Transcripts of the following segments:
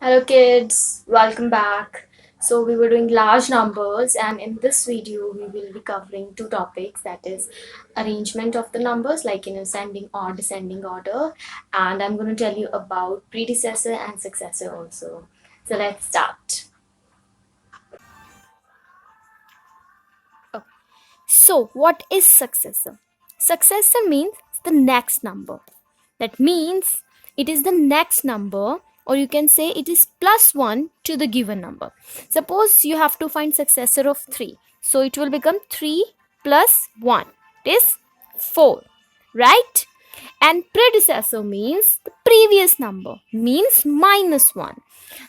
Hello kids, welcome back. So we were doing large numbers, and in this video we will be covering two topics, that is arrangement of the numbers like in ascending or descending order, and I'm going to tell you about predecessor and successor also. So let's start. So, what is successor? Successor means the next number. That means it is the next number, or you can say it is plus 1 to the given number. Suppose you have to find successor of 3. So, it will become 3 plus 1. It is 4. Right? And predecessor means the previous number, means minus 1.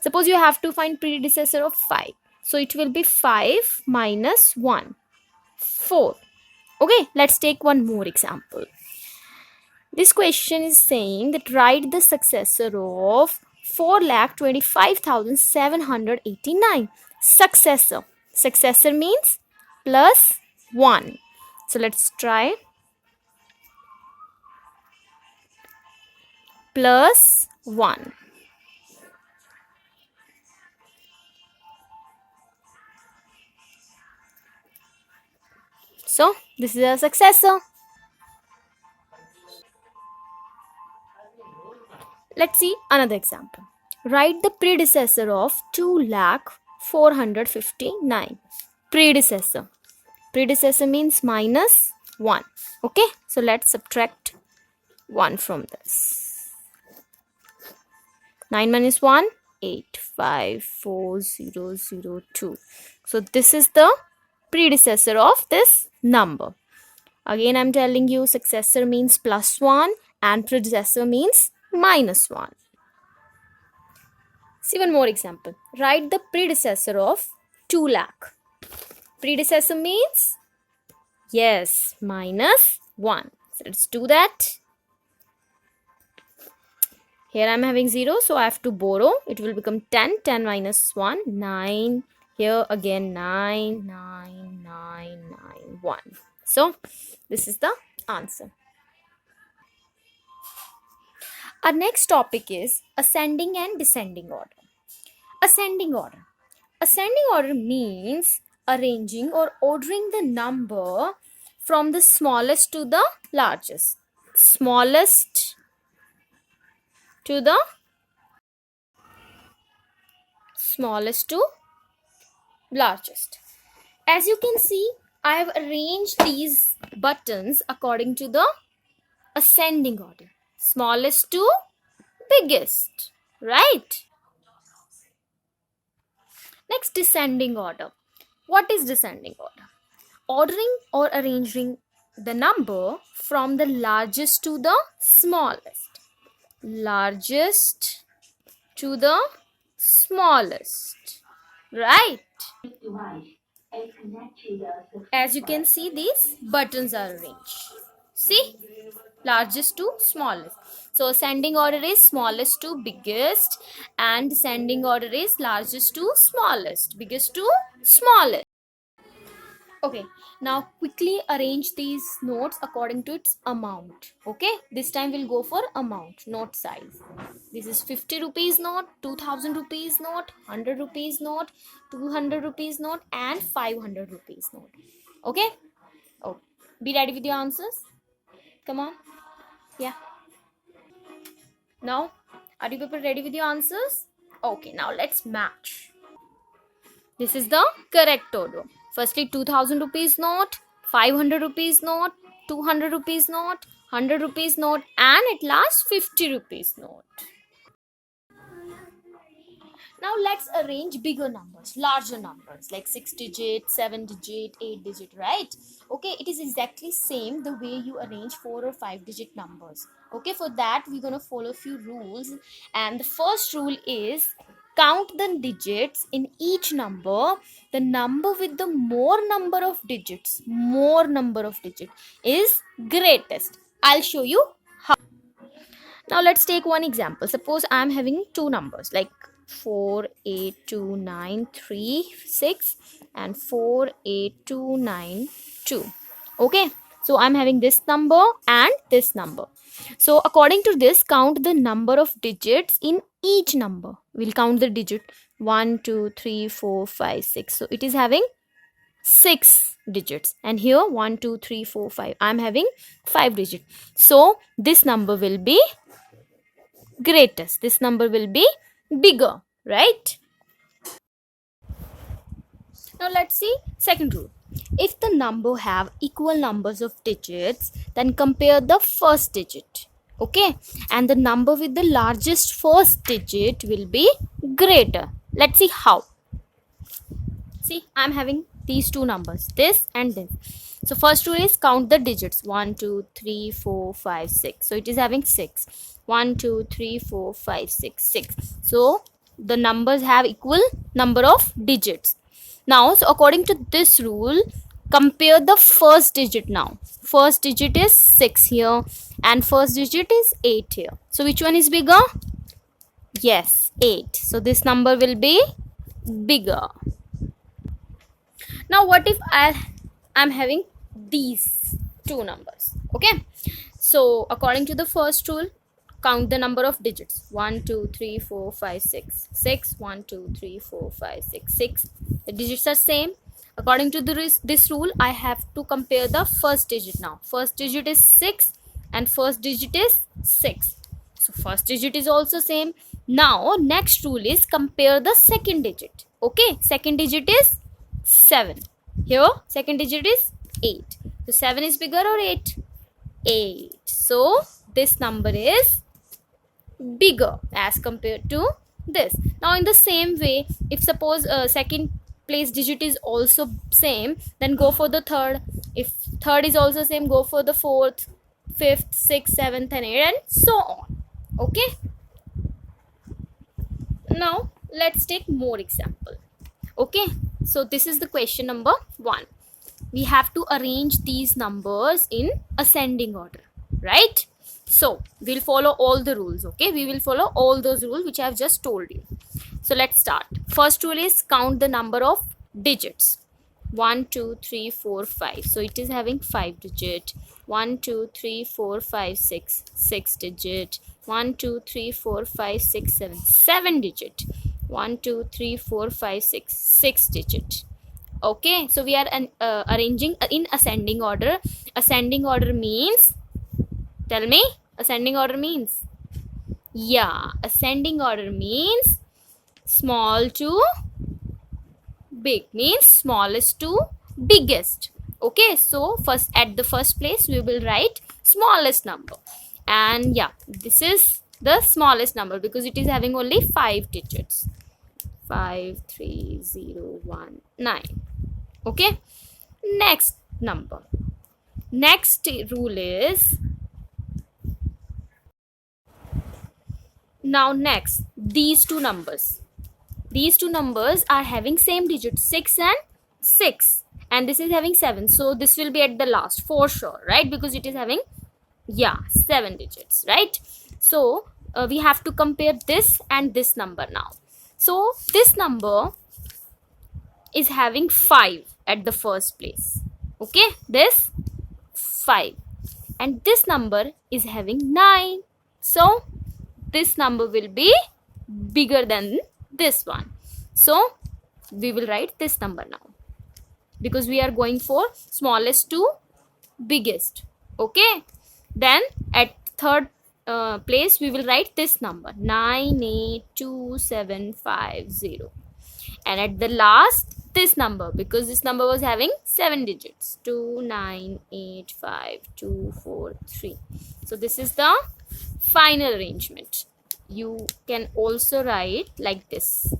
Suppose you have to find predecessor of 5. So, it will be 5 minus 1. 4. Okay, let's take one more example. This question is saying that write the successor of 4,25,789. Successor. Successor means plus 1. So let's try. Plus 1. So this is a successor. Let's see another example. Write the predecessor of 2,459. Predecessor. Predecessor means minus 1. Okay, so let's subtract 1 from this. 9 minus 1, 8, 5, 4, 0, 0, 2. So this is the predecessor of this number. Again, I'm telling you successor means plus 1 and predecessor means minus 1. See one more example. Write the predecessor of 2 lakh. Predecessor means, yes, minus 1. So let's do that. Here I'm having 0, so I have to borrow. It will become 10. 10 minus 1, 9. Here again 9, 9, 9, 9, 1. So this is the answer. Our next topic is ascending and descending order. Ascending order. Ascending order means arranging or ordering the number from the smallest to the largest. Smallest to the smallest to largest. As you can see, I have arranged these buttons according to the ascending order. Smallest to biggest, right? Next, descending order. What is descending order? Ordering or arranging the number from the largest to the smallest. Largest to the smallest, right? As you can see, these buttons are arranged. See? Largest to smallest. So ascending order is smallest to biggest, and descending order is largest to smallest, biggest to smallest. Okay, now quickly arrange these notes according to its amount. Okay, this time we'll go for amount, note size. This is 50 rupees note, 2000 rupees note, 100 rupees note, 200 rupees note, and 500 rupees note. Okay, oh, be ready with your answers. Come on. Yeah. Now, are you people ready with your answers? Okay, now let's match. This is the correct order. Firstly, 2000 rupees note, 500 rupees note, 200 rupees note, 100 rupees note, and at last 50 rupees note. Now let's arrange bigger numbers, larger numbers like 6 digit, 7 digit, 8 digit, right? Okay, it is exactly same the way you arrange 4 or 5 digit numbers. Okay, for that we're going to follow a few rules, and the first rule is count the digits in each number. The number with the more number of digits is greatest. I'll show you how. Now let's take one example. Suppose I'm having two numbers like 48293 6 and 48292. Okay, So I'm having this number and this number. So according to this, count the number of digits in each number. We'll count the digit 1, 2, 3, 4, 5, 6. So it is having 6 digits, and here 1, 2, 3, 4, 5. I'm having 5 digits. So this number will be greatest. This number will be bigger, right? Now let's see second rule. If the number have equal numbers of digits, then compare the first digit. Okay, and the number with the largest first digit will be greater. Let's see how. See, I'm having these two numbers, this and this. So first rule is count the digits 1, 2, 3, 4, 5, 6. So it is having 6. 1, 2, 3, 4, 5, 6, 6. So the numbers have equal number of digits. Now, so according to this rule, compare the first digit now. First digit is 6 here and first digit is 8 here. So which one is bigger? Yes, 8. So this number will be bigger. Now what if I'm having these two numbers? Okay, so according to the first rule, count the number of digits 1, 2, 3, 4, 5, 6. 6, 1, 2, 3, 4, 5, 6, 6. The digits are same. According to this rule, I have to compare the first digit now. First digit is 6 and first digit is 6. So first digit is also same. Now next rule is compare the second digit. Okay, second digit is 7. Here second digit is 8. So 7 is bigger or 8? 8. So this number is bigger as compared to this. Now in the same way, if suppose second place digit is also same, then go for the third. If third is also same, go for the fourth, fifth, sixth, seventh and eighth and so on. Okay, now let's take more example. Okay, so this is the question number 1. We have to arrange these numbers in ascending order, right? So we'll follow all the rules. Okay, we will follow all those rules which I have just told you. So let's start. First rule is count the number of digits 1, 2, 3, 4, 5. So it is having 5 digit. 1, 2, 3, 4, 5, 6, 6 digit. 1, 2, 3, 4, 5, 6, 7, 7 digit. 1, 2, 3, 4, 5, 6, 6 digit. Okay, so we are arranging in ascending order. Ascending order means, tell me, ascending order means, yeah, ascending order means small to big, means smallest to biggest. Okay, so first at the first place we will write smallest number, and yeah, this is the smallest number because it is having only 5 digits. 5, 3, 0, 1, 9. Okay, next number. Next rule is, now next these two numbers are having same digit 6 and 6, and this is having 7, so this will be at the last for sure, right? Because it is having, yeah, 7 digits, right? So we have to compare this and this number now. So this number is having 5 at the first place. Okay, this 5, and this number is having 9. So this number will be bigger than this one. So we will write this number now because we are going for smallest to biggest. Okay, then at third place we will write this number 98275, and at the last this number, because this number was having 7 digits, 2985243. So this is the final arrangement. You can also write like this.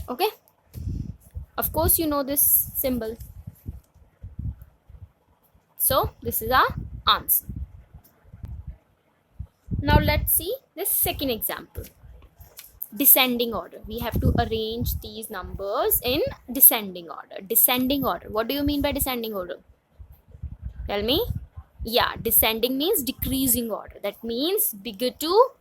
Okay, of course you know this symbol. So this is our answer. Now let's see this second example. Descending order. We have to arrange these numbers in descending order. Descending order. What do you mean by descending order? Tell me. Yeah, descending means decreasing order. That means bigger to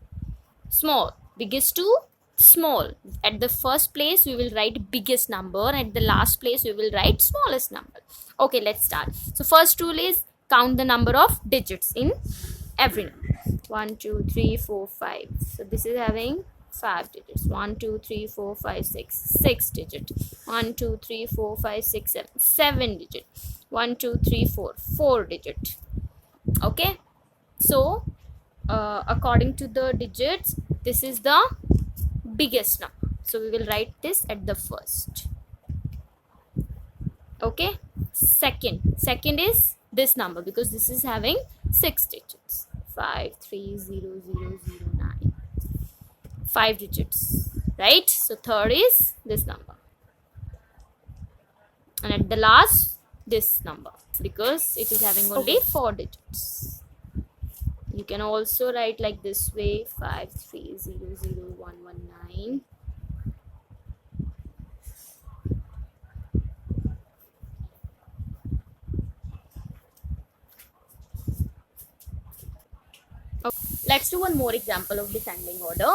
small. Biggest to small. At the first place we will write biggest number, at the last place we will write smallest number. Okay, let's start. So first rule is count the number of digits in every number. 1 2 3 4 5. So this is having 5 digits. 1 2 3 4 5 6, 6 digit. 1 2 3 4 5 6 7, 7 digit. 1 2 3 4, 4 digit. Okay, so according to the digits, this is the biggest number, so we will write this at the first. Okay, second is this number, because this is having 6 digits. 530009, 5 digits, right? So third is this number, and at the last this number, because it is having only 4 digits. You can also write like this way: 53000119. Let's do one more example of descending order.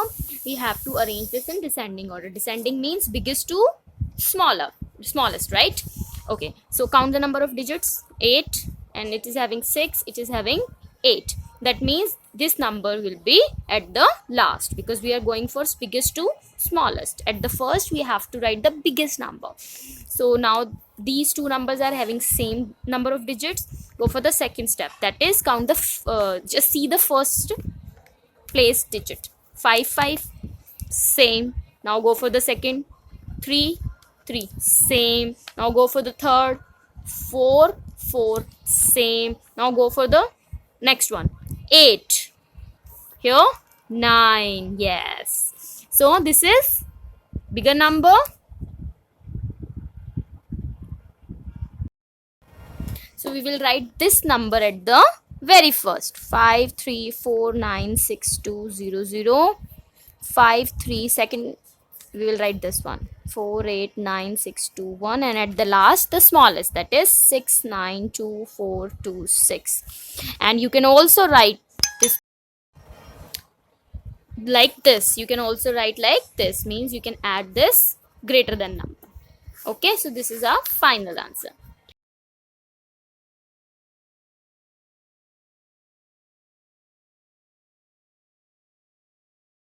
We have to arrange this in descending order. Descending means biggest to smallest, right? Okay, so count the number of digits. 8, and it is having 6, it is having 8. That means this number will be at the last, because we are going for biggest to smallest. At the first we have to write the biggest number. So now these two numbers are having same number of digits. Go for the second step, that is count the just see the first place digit. 5 5, same. Now go for the second. 3 3, same. Now go for the third. 4 4, same. Now go for the next one. 8, here 9. Yes, so this is bigger number. So we will write this number at the very first. 53496200. 5 3, second we will write this one. 489621, and at the last the smallest, that is 692426. And you can also write this like this. You can also write like this, means you can add this greater than number. Okay, so this is our final answer.